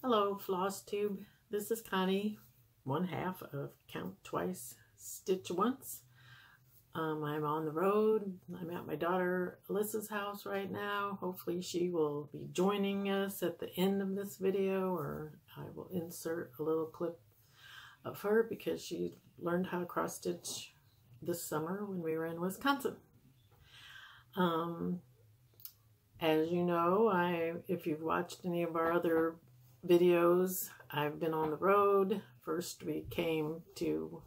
Hello, Flosstube. This is Connie, one half of Count Twice, Stitch Once. I'm on the road. I'm at my daughter Alyssa's house right now. Hopefully she will be joining us at the end of this video, or I will insert a little clip of her because she learned how to cross stitch this summer when we were in Wisconsin. As you know, if you've watched any of our other videos, I've been on the road. First we came to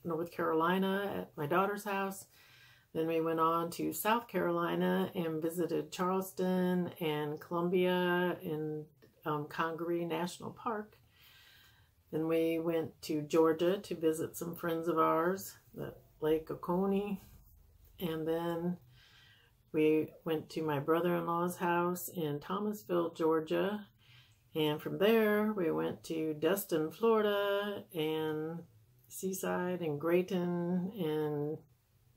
North Carolina at my daughter's house. Then we went on to South Carolina and visited Charleston and Columbia in Congaree National Park. Then we went to Georgia to visit some friends of ours, the Lake of Connie. And then we went to my brother-in-law's house in Thomasville, Georgia. And from there, we went to Destin, Florida, and Seaside and Grayton, and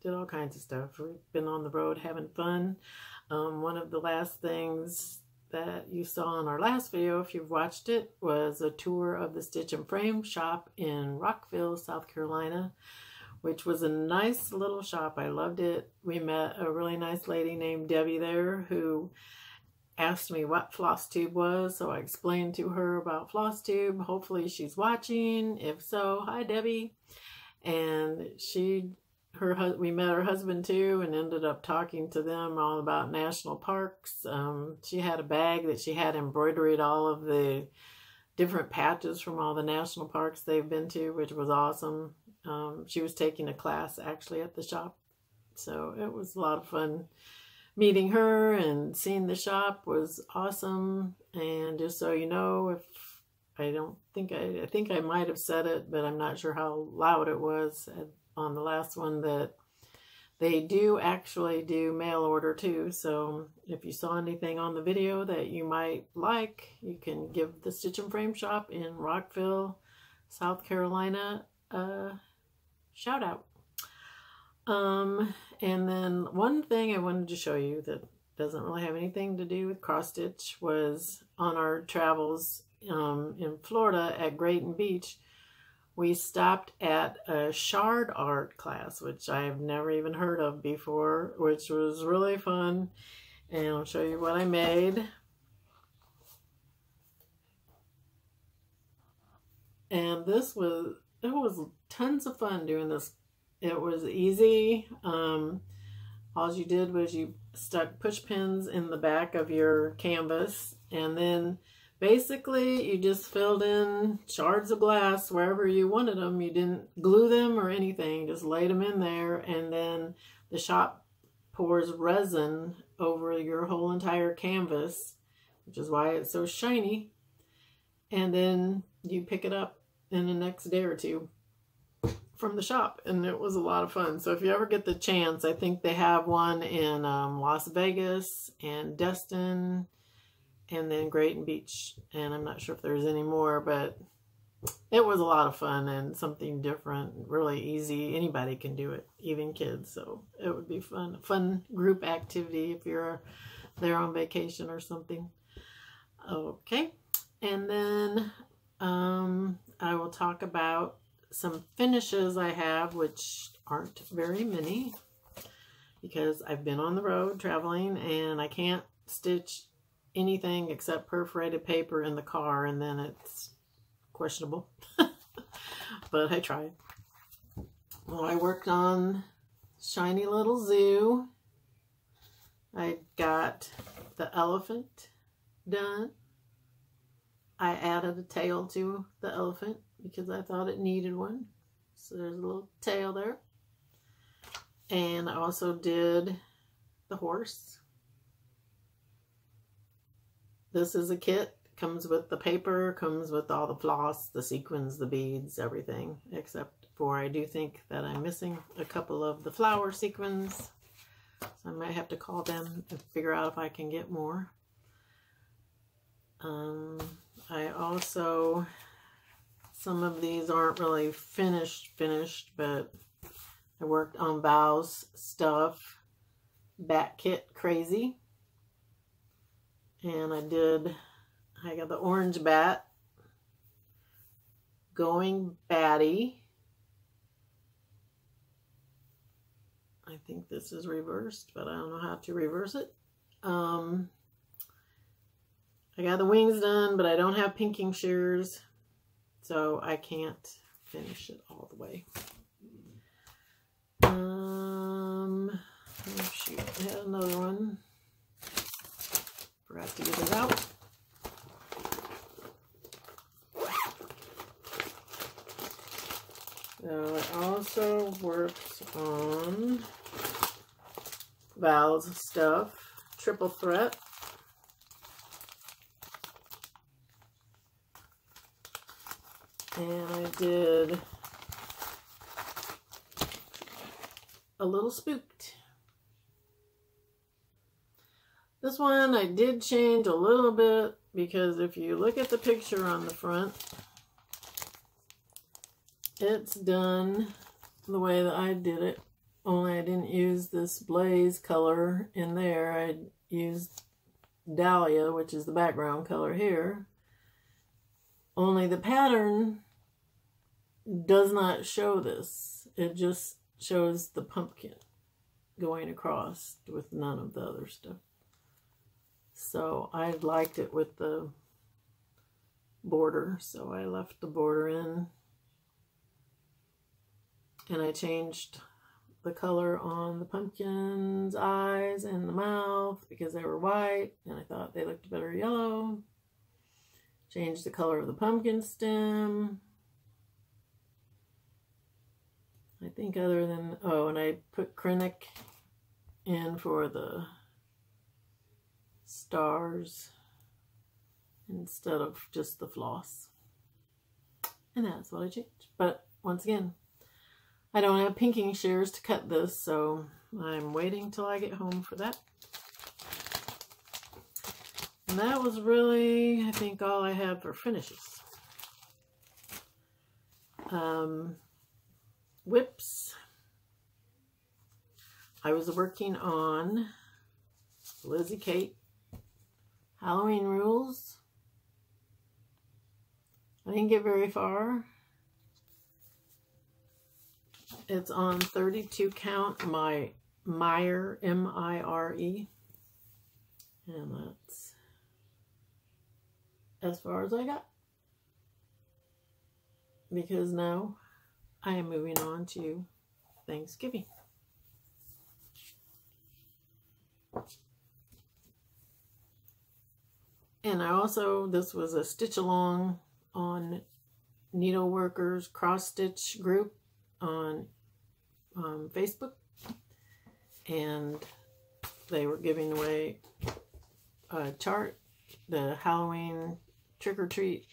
did all kinds of stuff. We've been on the road having fun. One of the last things that you saw in our last video, if you've watched it, was a tour of the Stitch and Frame shop in Rockville, South Carolina, which was a nice little shop. I loved it. We met a really nice lady named Debbie there who asked me what Flosstube was, so I explained to her about Flosstube. Hopefully she's watching. If so, hi Debbie. And we met her husband too and ended up talking to them all about national parks. She had a bag that she had embroidered all of the different patches from all the national parks they've been to, which was awesome. She was taking a class actually at the shop, so it was a lot of fun. Meeting her and seeing the shop was awesome. And just so you know, I think I might have said it, but I'm not sure how loud it was on the last one, that they do actually do mail order too. So if you saw anything on the video that you might like, you can give the Stitch and Frame shop in Rockville, South Carolina a shout out. And then one thing I wanted to show you that doesn't really have anything to do with cross stitch was on our travels in Florida at Grayton Beach. We stopped at a shard art class, which I've never even heard of before, which was really fun. And I'll show you what I made. And it was tons of fun doing this. It was easy. All you did was you stuck push pins in the back of your canvas, and then basically you just filled in shards of glass wherever you wanted them. You didn't glue them or anything, just laid them in there, and then the shop pours resin over your whole entire canvas, which is why it's so shiny, and then you pick it up in the next day or two from the shop, and it was a lot of fun. So if you ever get the chance, I think they have one in Las Vegas and Destin and then Grayton Beach, and I'm not sure if there's any more, but it was a lot of fun and something different, really easy. Anybody can do it, even kids, so it would be fun group activity if you're there on vacation or something. Okay, and then I will talk about some finishes I have, which aren't very many because I've been on the road traveling and I can't stitch anything except perforated paper in the car, and then it's questionable. But I tried. Well, I worked on Shiny Little Zoo. I got the elephant done. I added a tail to the elephant because I thought it needed one. So there's a little tail there. And I also did the horse. This is a kit. Comes with the paper, comes with all the floss, the sequins, the beads, everything. Except for I do think that I'm missing a couple of the flower sequins. So I might have to call them and figure out if I can get more. I also, some of these aren't really finished, but I worked on Val's stuff, Bat Kit Crazy. And I got the orange bat Going Batty. I think this is reversed, but I don't know how to reverse it. I got the wings done, but I don't have pinking shears, so I can't finish it all the way. Oh shoot, I had another one. Forgot to get it out. So it also works on Val's stuff, triple threat. And I did a little spooked. This one I did change a little bit because if you look at the picture on the front, it's done the way that I did it, only I didn't use this blaze color in there. I used Dahlia, which is the background color here. Only the pattern does not show this. It just shows the pumpkin going across with none of the other stuff. So I liked it with the border, so I left the border in. And I changed the color on the pumpkin's eyes and the mouth because they were white and I thought they looked better yellow. Changed the color of the pumpkin stem. I think other than, oh, and I put Krennic in for the stars instead of just the floss. And that's what I changed. But once again, I don't have pinking shears to cut this, so I'm waiting till I get home for that. And that was really, I think, all I had for finishes. Whips. I was working on Lizzie Kate Halloween Rules. I didn't get very far. It's on 32 count, my Mire, M-I-R-E. And that's as far as I got. Because now I am moving on to Thanksgiving. And I also, this was a stitch along on Needleworkers Cross Stitch group on Facebook, and they were giving away a chart, the Halloween trick-or-treat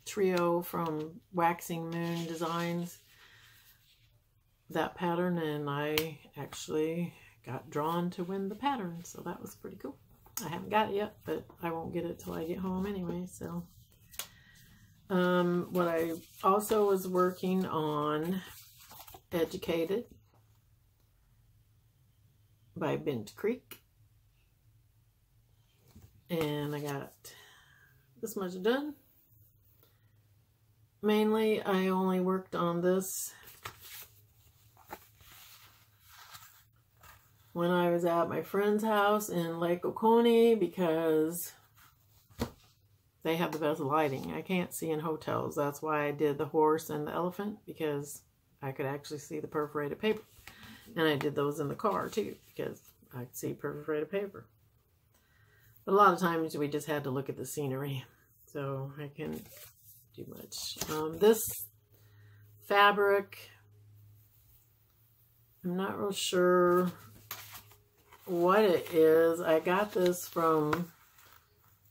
trio from Waxing Moon Designs, that pattern, and I actually got drawn to win the pattern, so that was pretty cool. I haven't got it yet, but I won't get it till I get home anyway, so. What I also was working on, Educated by Bent Creek. And I got this much done. Mainly, I only worked on this when I was at my friend's house in Lake Oconee because they have the best lighting. I can't see in hotels. That's why I did the horse and the elephant, because I could actually see the perforated paper. And I did those in the car too, because I could see perforated paper. But a lot of times we just had to look at the scenery, so I can't do much. This fabric, I'm not real sure what it is. I got this from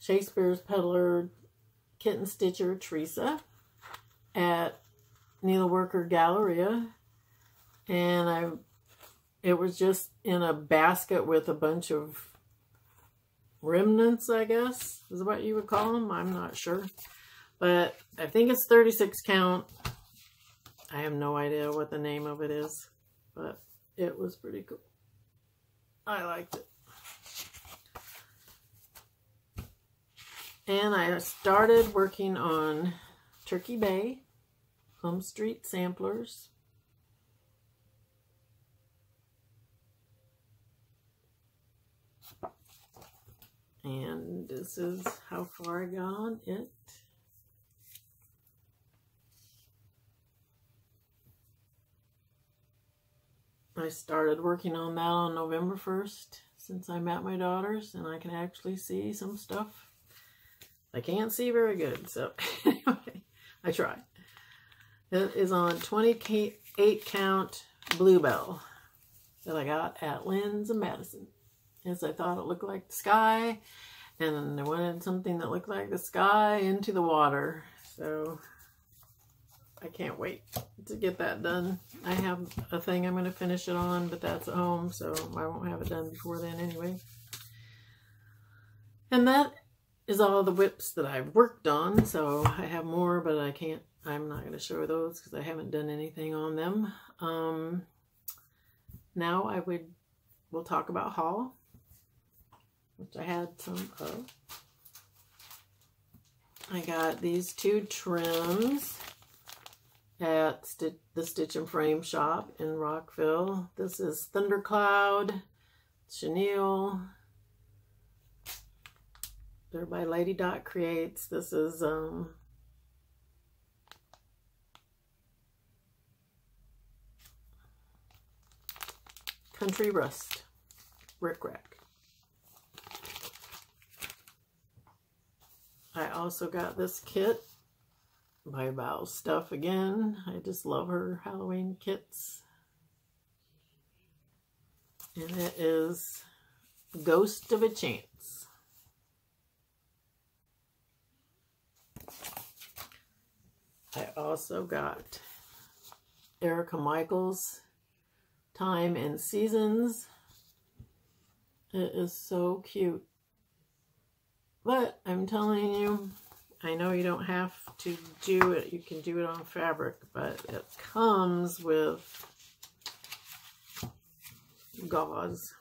Shakespeare's Peddler Kitten Stitcher Teresa at Needleworker Galleria, and it was just in a basket with a bunch of remnants, I guess is what you would call them. I'm not sure, but I think it's 36 count. I have no idea what the name of it is, but it was pretty cool. I liked it. And I started working on Turkey Bay, Home Street Samplers. And this is how far I got on it. I started working on that on November 1st since I met my daughters, and I can actually see some stuff. I can't see very good, so anyway, I tried. It is on 28 count Bluebell that I got at Lynn's in Madison. As I thought it looked like the sky, and I wanted something that looked like the sky into the water. So I can't wait to get that done. I have a thing I'm going to finish it on, but that's at home, so I won't have it done before then anyway. And that is all the whips that I've worked on. So I have more, but I'm not going to show those because I haven't done anything on them. Now we'll talk about haul, which I had some of. I got these 2 trims at the Stitch and Frame shop in Rockville. This is Thundercloud, Chenille. They're by Lady Dot Creates. This is Country Rust Rick Rack. I also got this kit by Bow Stuff again. I just love her Halloween kits. And it is Ghost of a Chance. I also got Erica Michaels Time and Seasons. It is so cute. But I'm telling you, I know you don't have to do it. You can do it on fabric, but it comes with gauze.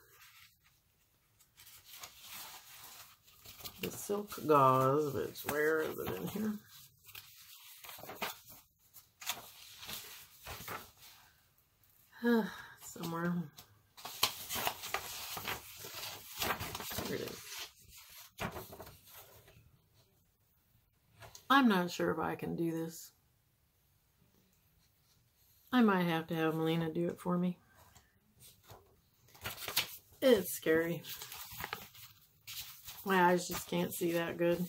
The silk gauze, which, where is it in here? Somewhere. Here it is. I'm not sure if I can do this. I might have to have Melina do it for me. It's scary. My eyes just can't see that good.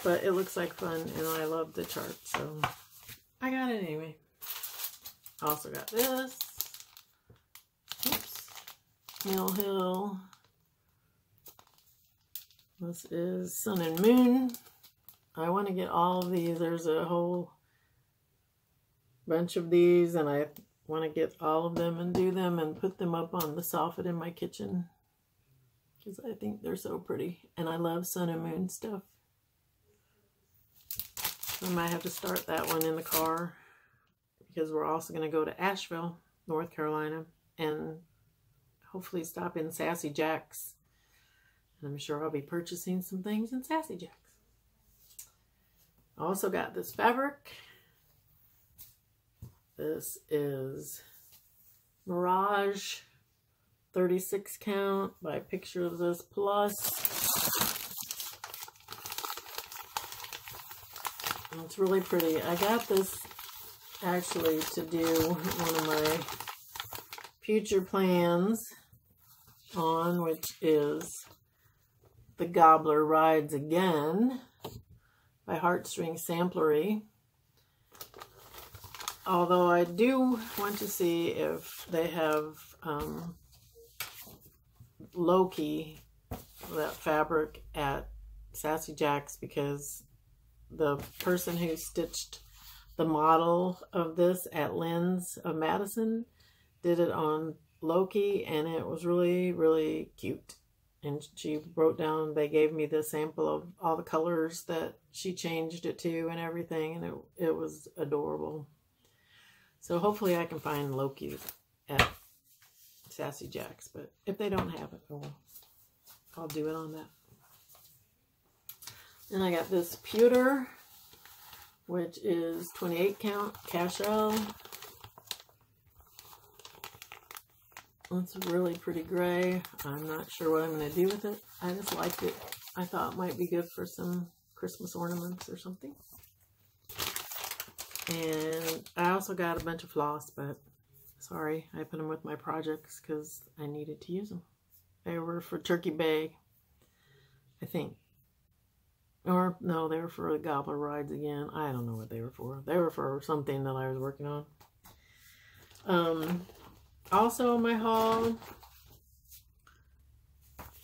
But it looks like fun, and I love the chart, so I got it anyway. I also got this. Oops. Mill Hill. This is Sun and Moon. I want to get all of these. There's a whole bunch of these, and I want to get all of them and do them and put them up on the soffit in my kitchen because I think they're so pretty, and I love Sun and Moon stuff. I might have to start that one in the car because we're also going to go to Asheville, North Carolina, and hopefully stop in Sassy Jack's. And I'm sure I'll be purchasing some things in Sassy Jack's. I also got this fabric. This is Mirage 36 count by Picture of This Plus. It's really pretty. I got this actually to do one of my future plans on, which is The Gobbler Rides Again by Heartstring Samplery. Although I do want to see if they have Loki, that fabric, at Sassy Jack's, because the person who stitched the model of this at Lynn's of Madison did it on Loki, and it was really, really cute. And she wrote down, they gave me the sample of all the colors that she changed it to and everything, and it was adorable. So hopefully I can find Loki at Sassy Jack's, but if they don't have it, oh well, I'll do it on that. And I got this pewter, which is 28 count cashel. It's really pretty gray. I'm not sure what I'm going to do with it. I just liked it. I thought it might be good for some Christmas ornaments or something. And I also got a bunch of floss, but sorry, I put them with my projects because I needed to use them. They were for Turkey Bay, I think. Or, no, they were for the gobbler rides again. I don't know what they were for. They were for something that I was working on. Also in my haul,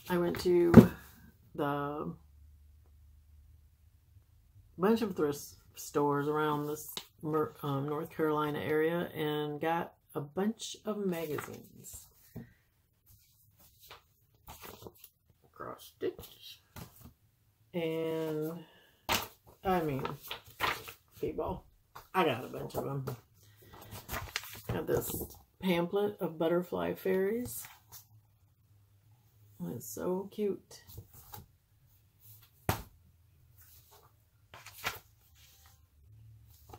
I went to the bunch of thrift stores around this North Carolina area and got a bunch of magazines. Cross stitch. And, I mean, people, I got a bunch of them. Got this pamphlet of butterfly fairies. It's so cute.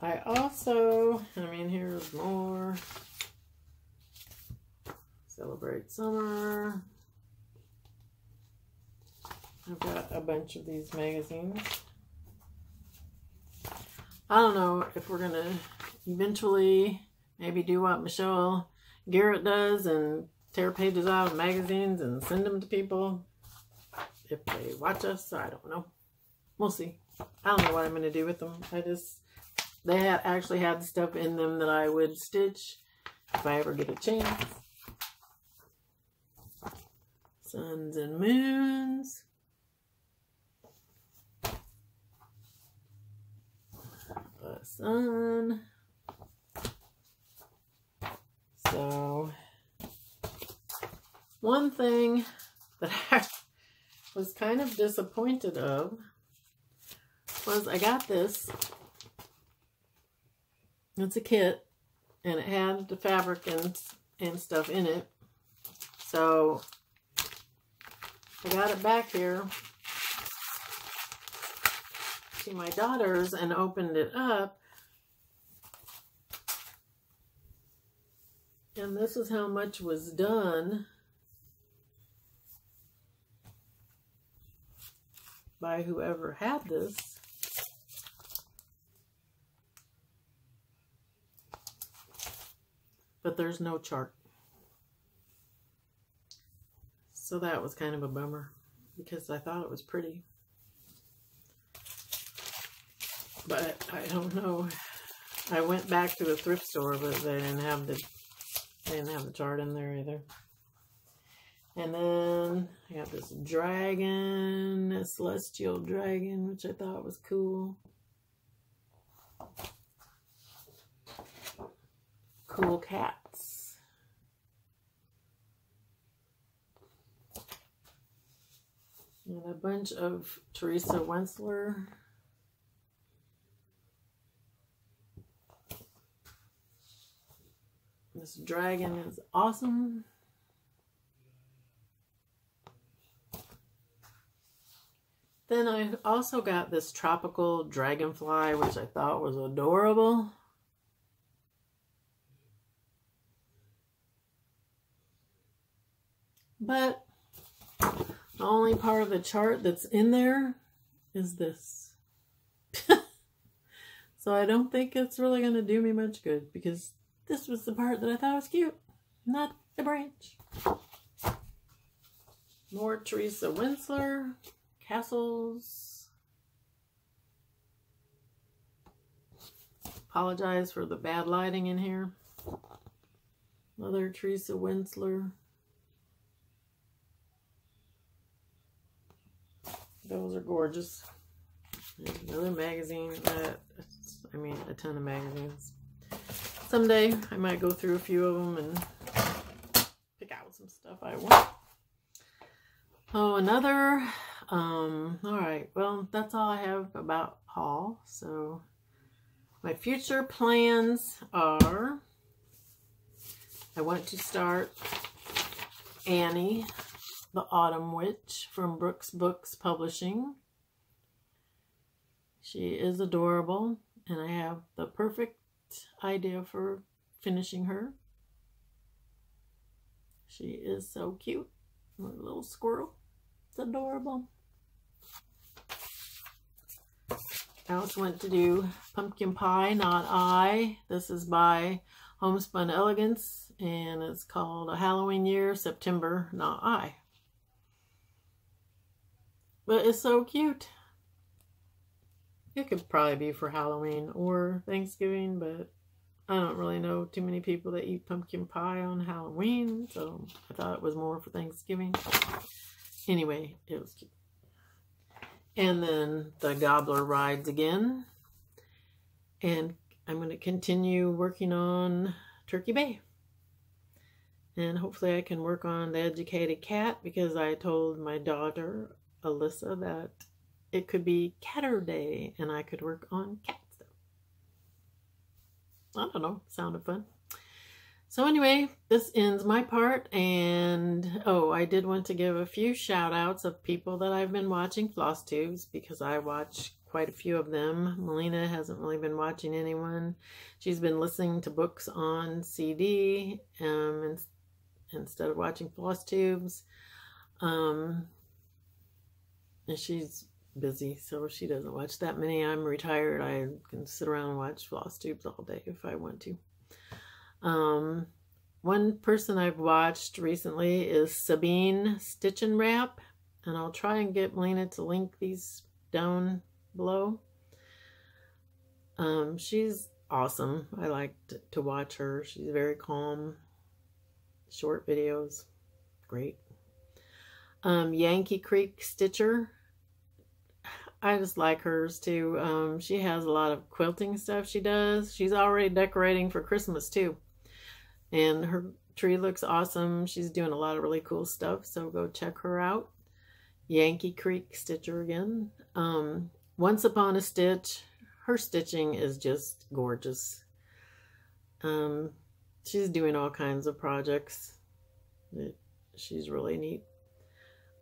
I also, I mean, here's more. Celebrate Summer. I've got a bunch of these magazines. I don't know if we're going to eventually maybe do what Michelle Garrett does and tear pages out of magazines and send them to people. If they watch us, I don't know. We'll see. I don't know what I'm going to do with them. They actually had stuff in them that I would stitch if I ever get a chance. Suns and Moons. The sun. So, one thing that I was kind of disappointed of was I got this. It's a kit, and it had the fabric and stuff in it. So, I got it back here to my daughter's and opened it up. And this is how much was done by whoever had this. But there's no chart. So that was kind of a bummer because I thought it was pretty. But I don't know. I went back to the thrift store, but they didn't have the chart in there either. And then I got this dragon, a celestial dragon, which I thought was cool. Cool cats. And a bunch of Teresa Wensler. This dragon is awesome. Then I also got this tropical dragonfly, which I thought was adorable. But the only part of the chart that's in there is this. So I don't think it's really going to do me much good because this was the part that I thought was cute, not the branch. More Teresa Wensler, castles. Apologize for the bad lighting in here. Another Teresa Wensler. Those are gorgeous. There's another magazine. I mean, a ton of magazines. Someday I might go through a few of them and pick out some stuff I want. Oh, another. Alright, well, that's all I have about haul. So, my future plans are I want to start Annie, the Autumn Witch from Brooks Books Publishing. She is adorable, and I have the perfect idea for finishing her. She is so cute. A little squirrel. It's adorable. I also went to do Pumpkin Pie, Not I. This is by Homespun Elegance, and it's called A Halloween Year, September, Not I. But it's so cute. It could probably be for Halloween or Thanksgiving, but I don't really know too many people that eat pumpkin pie on Halloween, so I thought it was more for Thanksgiving. Anyway, it was cute. And then the Gobbler rides again. And I'm going to continue working on Turkey Bay. And hopefully I can work on the Educated Cat, because I told my daughter, Alyssa, that it could be Catter Day and I could work on cat stuff. I don't know, sounded fun. So anyway, this ends my part, and oh, I did want to give a few shout outs of people that I've been watching Flosstubes, because I watch quite a few of them. Melina hasn't really been watching anyone. She's been listening to books on CD instead of watching Flosstubes. And she's busy, so she doesn't watch that many. I'm retired. I can sit around and watch Flosstubes all day if I want to. One person I've watched recently is Sabine Stitch and Wrap, and I'll try and get Melina to link these down below. She's awesome. I like to watch her. She's very calm. Short videos. Great. Yankee Creek Stitcher. I just like hers too. She has a lot of quilting stuff she does. She's already decorating for Christmas too. And her tree looks awesome. She's doing a lot of really cool stuff, so go check her out. Yankee Creek Stitcher again. Once Upon a Stitch. Her stitching is just gorgeous. She's doing all kinds of projects. She's really neat.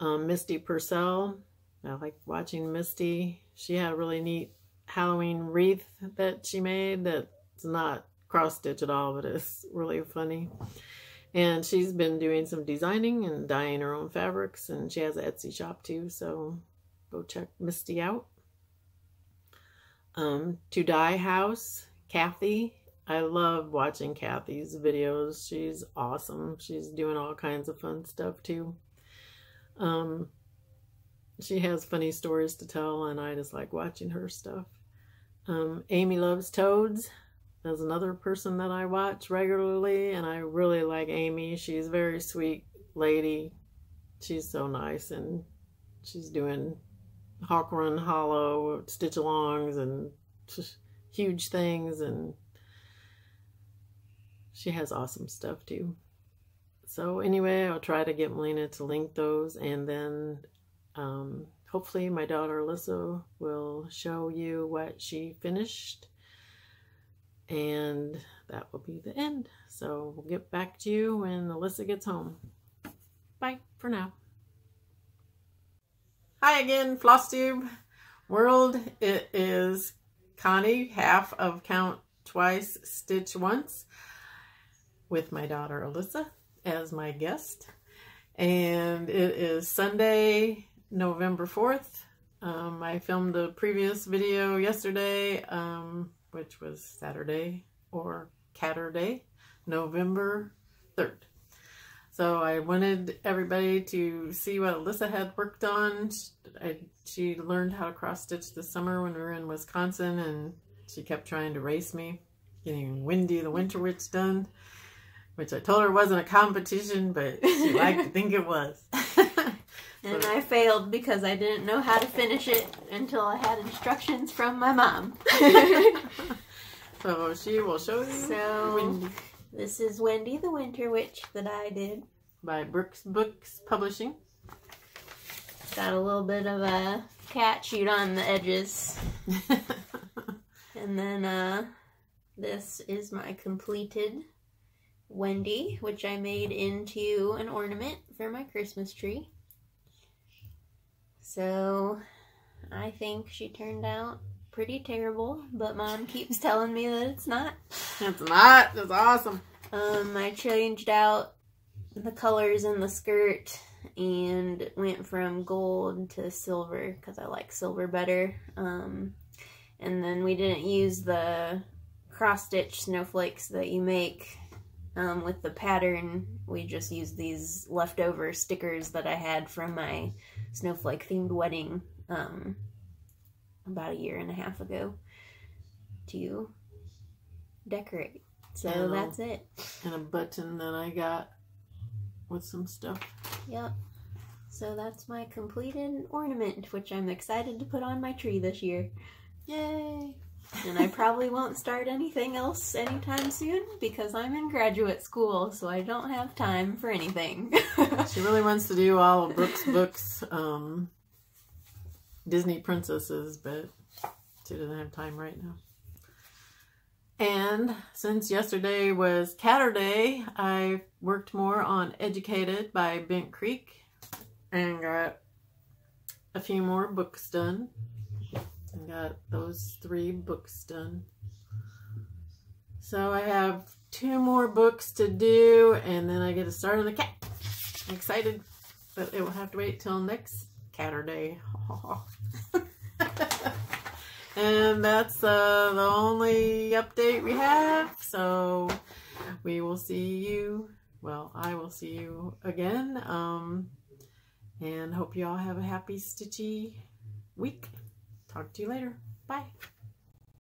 Misty Purcell. I like watching Misty. She had a really neat Halloween wreath that she made that's not cross-stitch at all, but it's really funny. And she's been doing some designing and dyeing her own fabrics, and she has an Etsy shop too, so go check Misty out. To Dye House, Kathy. I love watching Kathy's videos. She's awesome. She's doing all kinds of fun stuff too. She has funny stories to tell, and I just like watching her stuff. Amy Loves Toads. There's another person that I watch regularly, and I really like Amy. She's a very sweet lady. She's so nice, and she's doing Hawk Run Hollow, Stitch Alongs, and huge things, and she has awesome stuff too. So anyway, I'll try to get Melina to link those, and then hopefully my daughter Alyssa will show you what she finished. And that will be the end. So we'll get back to you when Alyssa gets home. Bye for now. Hi again, Flosstube world. It is Connie, half of Count Twice, Stitch Once, with my daughter Alyssa as my guest. And it is Sunday, November 4th. I filmed the previous video yesterday, which was Saturday, or Catter Day, November 3rd. So I wanted everybody to see what Alyssa had worked on. She learned how to cross stitch this summer when we were in Wisconsin, and she kept trying to race me, getting Wendy the Winter Witch done, which I told her wasn't a competition, but she liked to think it was. And I failed because I didn't know how to finish it until I had instructions from my mom. So she will show you. So Wendy. This is Wendy the Winter Witch that I did. By Brooks Books Publishing. Got a little bit of a cat shoot on the edges. And then this is my completed Wendy, which I made into an ornament for my Christmas tree. So I think she turned out pretty terrible, but Mom keeps telling me that it's not. It's not. It's awesome. I changed out the colors in the skirt and went from gold to silver because I like silver better. And then we didn't use the cross-stitch snowflakes that you make with the pattern. We just used these leftover stickers that I had from my snowflake-themed wedding about 1.5 years ago to decorate. So that's it. And a button that I got with some stuff. Yep. So that's my completed ornament, which I'm excited to put on my tree this year. Yay! And I probably won't start anything else anytime soon because I'm in graduate school, so I don't have time for anything. She really wants to do all of Brooke's books, Disney princesses, but she doesn't have time right now. And since yesterday was Catterday, I worked more on Educated by Bent Creek and got a few more books done. I got those 3 books done. So I have 2 more books to do, and then I get to start on the cat. I'm excited, but it will have to wait till next Catterday. And that's the only update we have. So we will see you. Well, I will see you again. And hope you all have a happy stitchy week. Talk to you later. Bye.